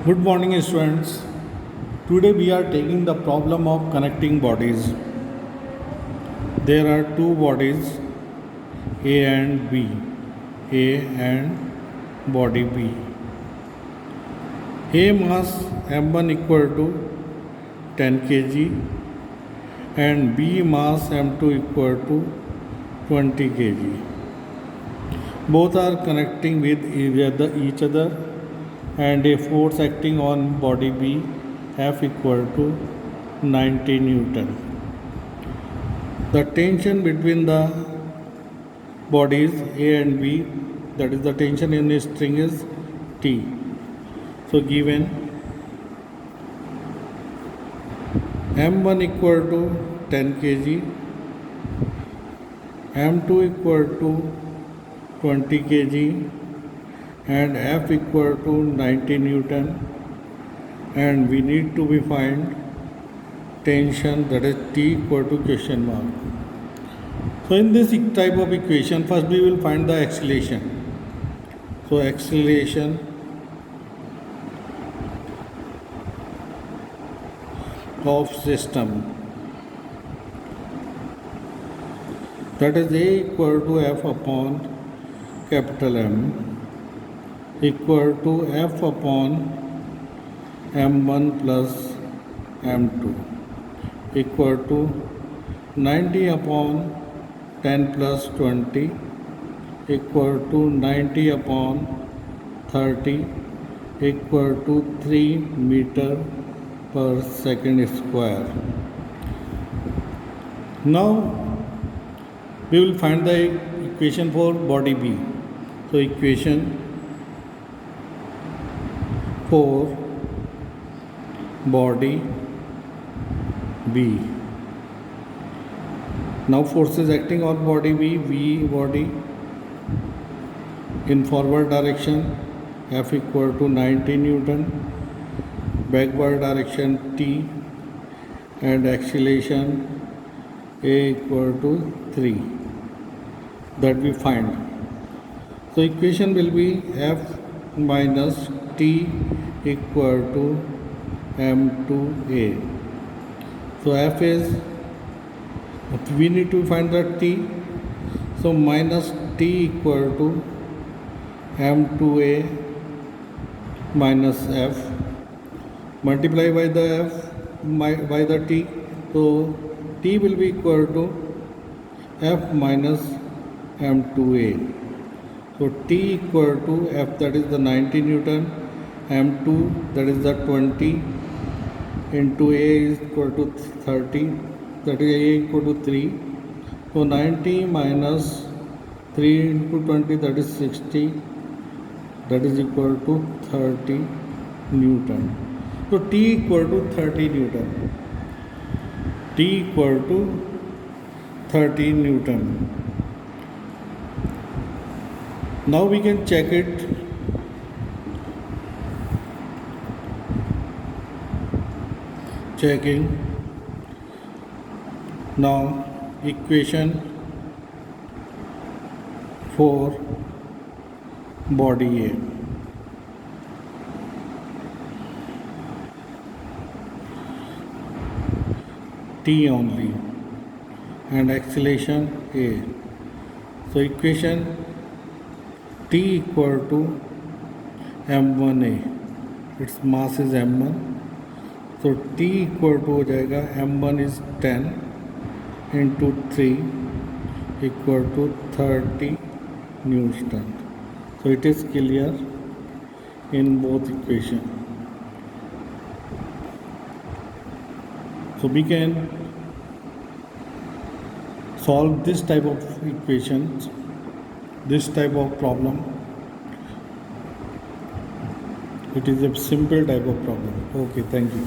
Good morning, students. Today we are taking the problem of connecting bodies. There are two bodies, A and B. A and body B. A mass m1 equal to 10 kg and B mass m2 equal to 20 kg. Both are connecting with each other and a force acting on body B F equal to 90 Newton. The tension between the bodies A and B, that is the tension in a string, is T. So given M1 equal to 10 kg, M2 equal to 20 kg and F equal to 90 Newton, and we need to be find tension, that is T equal to question mark. So in this type of equation, first we will find the acceleration. So acceleration of system, that is A equal to F upon capital M equal to F upon M1 plus M2 equal to 90 upon 10 plus 20 equal to 90 upon 30 equal to 3 meter per second square. Now we will find the equation for body B. So equation for body B. Now forces acting on body B, V body in forward direction F equal to 90 Newton, backward direction T, and acceleration A equal to 3, that we find. So equation will be F minus T equal to M2A. So F is, we need to find the T, so minus T equal to M2A minus F, multiply by the F by the T, so T will be equal to F minus M2A. So T equal to F, that is the 90 Newton, M2, that is the 20, into A is equal to 30, that is A equal to 3. So 90 minus 3 into 20, that is 60, that is equal to 30 Newton. So T equal to 30 Newton. T equal to 30 Newton. Now we can check it. Checking. Now equation for body A. T only and acceleration A. So equation T equal to M1A, its mass is M1, so T equal to हो जाएगा M1 is 10 into 3 equal to 30 Newton. So it is clear in both equation. So we can solve this type of equations, this type of problem. It is a simple type of problem. Okay, thank you.